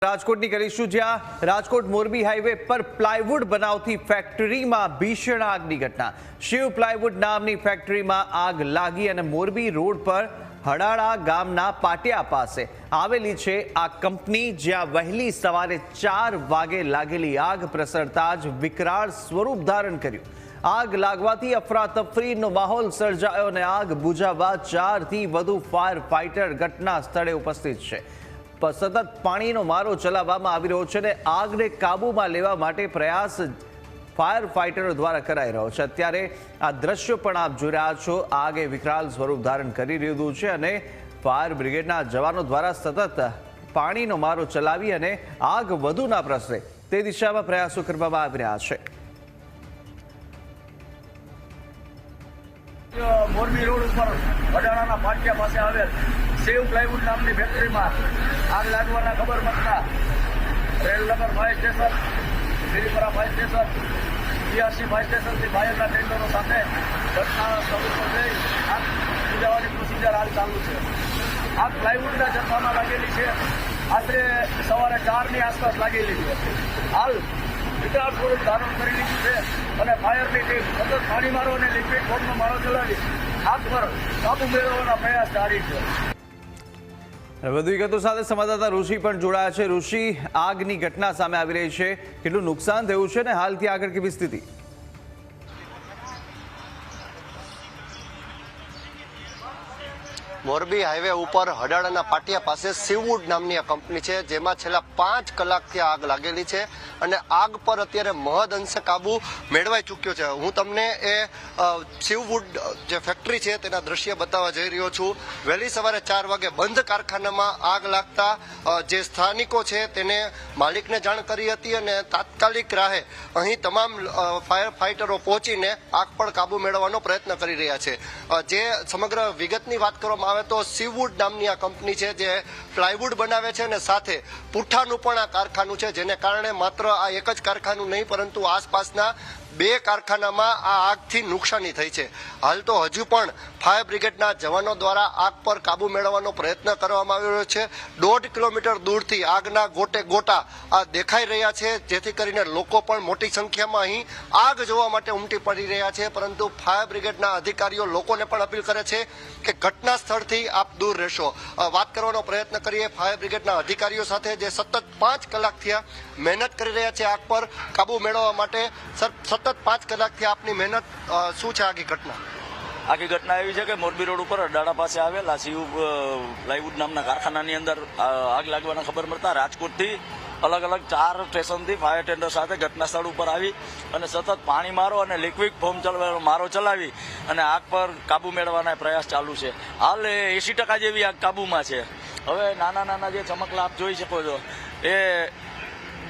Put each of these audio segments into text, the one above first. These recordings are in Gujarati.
રાજકોટની કરીશું, જ્યાં રાજકોટ મોરબી હાઈવે પર પ્લાયવુડ બનાવતી ફેક્ટરીમાં ભીષણ આગની ઘટના। શિવ પ્લાયવુડ નામની ફેક્ટરીમાં આગ લાગી અને મોરબી રોડ પર હડાળા ગામના પાટિયા પાસે આવેલી છે આ કંપની, જ્યાં વહેલી સવારે 4 વાગે લાગેલી આગ પ્રસરતા જ વિકરાળ સ્વરૂપ ધારણ કર્યું। આગ લાગવાથી અફરાતફરીનો માહોલ સર્જાયો અને આગ બુઝાવવા 4 થી વધુ ફાયર ફાઇટર ઘટના સ્થળે ઉપસ્થિત છે। સતત પાણીનો મારો ચલાવવામાં આવી રહ્યો છે અને આગને કાબૂમાં લેવા માટે પ્રયાસ ફાયર ફાઇટરો દ્વારા કરાઈ રહ્યો છે। અત્યારે આ દ્રશ્યો પણ આપ જોઈ રહ્યા છો। આગે વિકરાળ સ્વરૂપ ધારણ કરી રહ્યું છે અને ફાયર બ્રિગેડના જવાનો દ્વારા સતત પાણીનો મારો ચલાવી અને આગ વધુ ના પ્રસરે તે દિશામાં પ્રયાસો કરવામાં આવી રહ્યા છે। મોરબી રોડ ઉપર વડાણાના પાટિયા પાસે આવેલ શિવ પ્લાયવુડ નામની ફેક્ટરીમાં આગ લાગવાના ખબર મળતા Railnagar fire station, Shripara fire station, BRC fire સ્ટેશનથી ફાયરના ટેન્ડરો સાથે ઘટના સ્થળ ઉપર જઈ આગ બુઝાવવાની પ્રોસિજર હાલ ચાલુ છે। આગ પ્લાયવુડના જથ્થામાં લાગેલી છે। આશરે સવારે 4ની આસપાસ લાગેલી છે। હાલ વિકરાળ સ્વરૂપ ધારણ કરી લીધું છે અને ફાયરની ટીમ સતત પાણી મારો અને લિક્વિડ ફોર્મનો મારો ચલાવી આગ પર કાબુ મેળવવાના પ્રયાસ જારી છે। વધુ વિગતો સાથે સંવાદદાતા ઋષિ પણ જોડાયા છે। ઋષિ, આગની ઘટના સામે આવી રહી છે, કેટલું નુકસાન થયું છે અને હાલથી આગળ કેવી સ્થિતિ? મોરબી હાઈવે ઉપર હડાળાના પાટિયા પાસે શિવવુડ નામની આ કંપની છે, જેમાં છેલ્લા 5 કલાકથી આગ લાગેલી છે અને આગ પર અત્યારે મહદ અંશે કાબુ મેળવાઈ ચૂક્યો છે। હું તમને એ શિવવુડ જે ફેક્ટરી છે તેના દ્રશ્ય બતાવવા જઈ રહ્યો છું। વહેલી સવારે 4 વાગે બંધ કારખાનામાં આગ લાગતા જે સ્થાનિકો છે તેને માલિકને જાણ કરી હતી અને તાત્કાલિક રાહે અહીં તમામ ફાયર ફાઇટરો પહોંચીને આગ પર કાબુ મેળવવાનો પ્રયત્ન કરી રહ્યા છે। જે સમગ્ર વિગતની વાત કરવામાં આવે તો શિવવુડ નામની આ કંપની છે જે પ્લાયવુડ બનાવે છે અને સાથે પુઠ્ઠાનું પણ આ કારખાનું છે, જેને કારણે માત્ર આ એક જ કારખાનું નહીં પરંતુ આસપાસના 2 કારખાનામાં આ આગથી નુકસાની થઈ છે। હાલ તો હજુ પણ ફાયર બ્રિગેડના જવાનો દ્વારા આગ પર કાબુ મેળવવાનો પ્રયત્ન કરવામાં આવી રહ્યો છે। 1.5 કિલોમીટર દૂરથી આગના ગોટે ગોટા આ દેખાઈ રહ્યા છે, જેથી કરીને લોકો પણ મોટી સંખ્યામાં અહીં આગ જોવા માટે ઉમટી પડી રહ્યા છે। પરંતુ ફાયર બ્રિગેડના અધિકારીઓ લોકોને પણ અપીલ કરે છે કે ઘટના સ્થળથી આપ દૂર રહેશો। વાત કરવાનો પ્રયત્ન કરીએ ફાયર બ્રિગેડના અધિકારીઓ સાથે, જે સતત 5 કલાકથી મહેનત કરી રહ્યા છે આગ પર કાબુ મેળવવા માટે। સતત 5 કલાકથી આપની મહેનત શું છે આખી ઘટના? આખી ઘટના એવી છે કે મોરબી રોડ ઉપર અડાળા પાસે આવેલા શિવ પ્લાયવુડ નામના કારખાનાની અંદર આગ લાગવાના ખબર મળતા રાજકોટથી અલગ અલગ 4 સ્ટેશનથી ફાયર ટેન્ડર સાથે ઘટના સ્થળ ઉપર આવી અને સતત પાણી મારો અને લિક્વિડ ફોર્મ મારો ચલાવી અને આગ પર કાબુ મેળવવાના પ્રયાસ ચાલુ છે। હાલ 80% જેવી આગ કાબુમાં છે। હવે નાના નાના જે ચમકલા આપ જોઈ શકો છો એ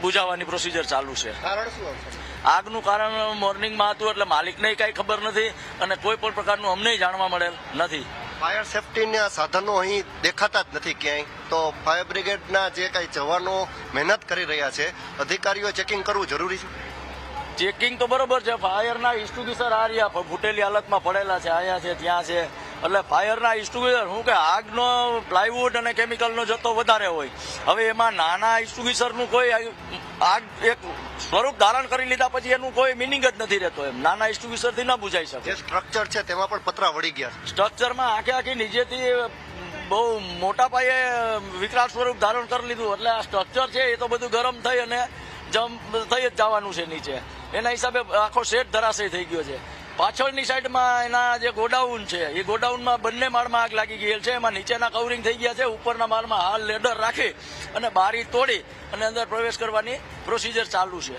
બુઝાવવાની પ્રોસિજર ચાલુ છે। કારણ શું છે? આગનું કારણ મોર્નિંગમાં હતું એટલે માલિકને કાંઈ ખબર નથી અને કોઈ પણ પ્રકારનું અમને જાણવા મળેલ નથી। ફાયર સેફટીના સાધનો અહીં દેખાતા જ નથી ક્યાંય, તો ફાયર બ્રિગેડના જે કાંઈ જવાનો મહેનત કરી રહ્યા છે, અધિકારીઓ ચેકિંગ કરવું જરૂરી છે? ચેકિંગ તો બરોબર છે, ફાયરના ઇન્સ્ટિટ્યુશન આ રહ્યા ફૂટેલી હાલતમાં પડેલા છે, અહીંયા છે ત્યાં છે, એટલે ફાયરના ઇન્સ્ટિટ્યુશન શું કે આગનો પ્લાયવુડ અને કેમિકલનો જથ્થો વધારે હોય। હવે એમાં નાના ઇન્સ્ટિટ્યુશનનું કોઈ આગ એક સ્વરૂપ ધારણ કરી લીધા પછી એનું કોઈ મિનિંગ જ નથી રહેતો। એમ નાના ઇન્સ્ટિટ્યુશનથી ન બુજાઈ શકે। જે સ્ટ્રક્ચર છે તેમાં પણ પતરા વળી ગયા છે। સ્ટ્રક્ચરમાં આખી નીચેથી બહુ મોટા પાયે વિકરાળ સ્વરૂપ ધારણ કરી લીધું, એટલે આ સ્ટ્રક્ચર છે એ તો બધું ગરમ થઈ અને થઈ જ જવાનું છે નીચે। એના હિસાબે આખો સેટ ધરાશય થઈ ગયો છે। પાછળની સાઈડમાં એના જે ગોડાઉન છે એ ગોડાઉનમાં બંને માળમાં આગ લાગી ગયેલ છે। એમાં નીચેના કવરિંગ થઈ ગયા છે, ઉપરના માળમાં હાલ લેડર રાખી અને બારી તોડી અને અંદર પ્રવેશ કરવાની પ્રોસિજર ચાલુ છે।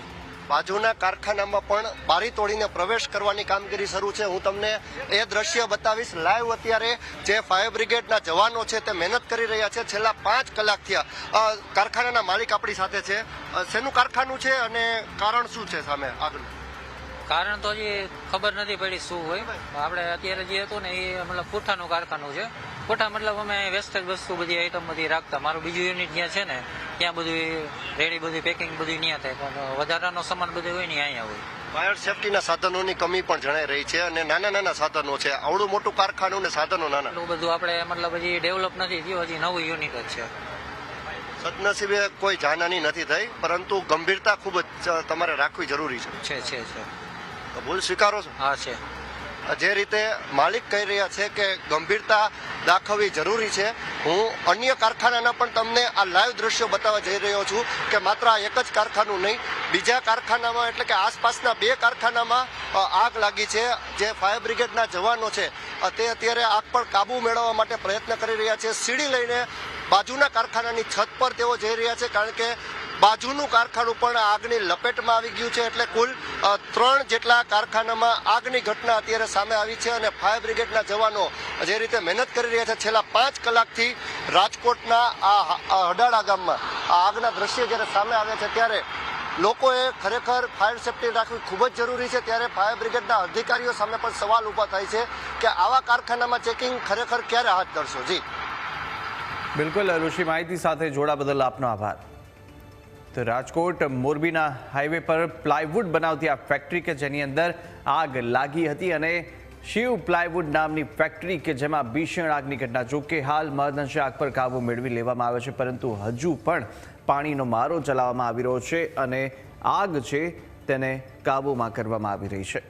બાજુના કારખાનામાં પણ બારી તોડીને પ્રવેશ કરવાની કામગીરી શરૂ છે। હું તમને એ દ્રશ્ય બતાવીશ લાઈવ। અત્યારે જે ફાયર બ્રિગેડના જવાનો છે તે મહેનત કરી રહ્યા છે છેલ્લા 5 કલાકથી। કારખાનાના માલિક આપણી સાથે છે। શેનું કારખાનું છે અને કારણ શું છે સામે આગળ? કારણ તો હજી ખબર નથી પડી શું હોય। આપણે અત્યારે જે હતું ને એ મતલબ પુઠ્ઠાનું કારખાનું છે। પુઠ્ઠા મતલબ અમે વેસ્ટેજ વસ્તુ બધી આઈટમ બધી રાખતા। મારું બીજું યુનિટ જ્યાં છે ને ત્યાં બધું રેડી બધું પેકિંગ બધું ત્યાં થાય, પણ વધારાનો સામાન બધું હોય ને અહીંયા હોય। ફાયર સેફટીના સાધનોની કમી પણ જણાઈ રહી છે અને નાના નાના સાધનો છે। આવડું મોટું કારખાનું ને સાધનો નાના, બધું આપણે મતલબ હજી ડેવલપ નથી થયું, હજી નવું યુનિટ જ છે। સદનસીબે કોઈ જાનહાની નથી થઈ, પરંતુ ગંભીરતા ખૂબ જ તમારે રાખવી જરૂરી છે. છે તો ભૂલ સ્વીકારો છો? હા છે. જે રીતે માલિક કહી રહ્યા છે કે ગંભીરતા દાખવવી જરૂરી છે, હું અન્ય કારખાનાના પણ તમને આ લાઈવ દ્રશ્યો બતાવવા જઈ રહ્યો છું કે માત્ર આ એક જ કારખાનું નહીં, બીજા કારખાનામાં એટલે કે આસપાસના 2 કારખાનામાં આગ લાગી છે. જે ફાયર બ્રિગેડના જવાનો છે તે અત્યારે આગ પર કાબુ મેળવવા માટે પ્રયત્ન કરી રહ્યા છે. સીડી લઈને બાજુના કારખાનાની છત પર તેઓ જઈ રહ્યા છે, કારણ કે બાજુનું કારખાનું પણ આગની લપેટમાં આવી ગયું છે. એટલે કુલ 3 જેટલા કારખાનામાં આગની ઘટના અત્યારે સામે આવી છે અને ફાયર બ્રિગેડના જવાનો જે રીતે મહેનત કરી રહ્યા છે, છેલ્લા 5 કલાકથી રાજકોટના આ હડાળા ગામમાં આ આગના દ્રશ્ય જ્યારે સામે આવે છે ત્યારે લોકોએ ખરેખર ફાયર સેફટી રાખવી ખૂબ જ જરૂરી છે. ત્યારે ફાયર બ્રિગેડના અધિકારીઓ સામે પણ સવાલ ઊભા થાય છે કે આવા કારખાનામાં ચેકિંગ ખરેખર ક્યારે હાથ ધરશો? જી બિલકુલ ઋષિ, માહિતી સાથે જોડા બદલ આપનો આભાર. તો રાજકોટ મોરબીના હાઈવે પર પ્લાયવુડ બનાવતી આ ફેક્ટરી કે જેની અંદર આગ લાગી હતી અને શિવ પ્લાયવુડ નામની ફેક્ટરી કે જેમાં ભીષણ આગની ઘટના. જોકે હાલ મહદઅંશે આગ પર કાબુ મેળવી લેવામાં આવ્યો છે, પરંતુ હજુ પણ પાણીનો મારો ચલાવવામાં આવી રહ્યો છે અને આગ છે તેને કાબૂમાં કરવામાં આવી રહી છે.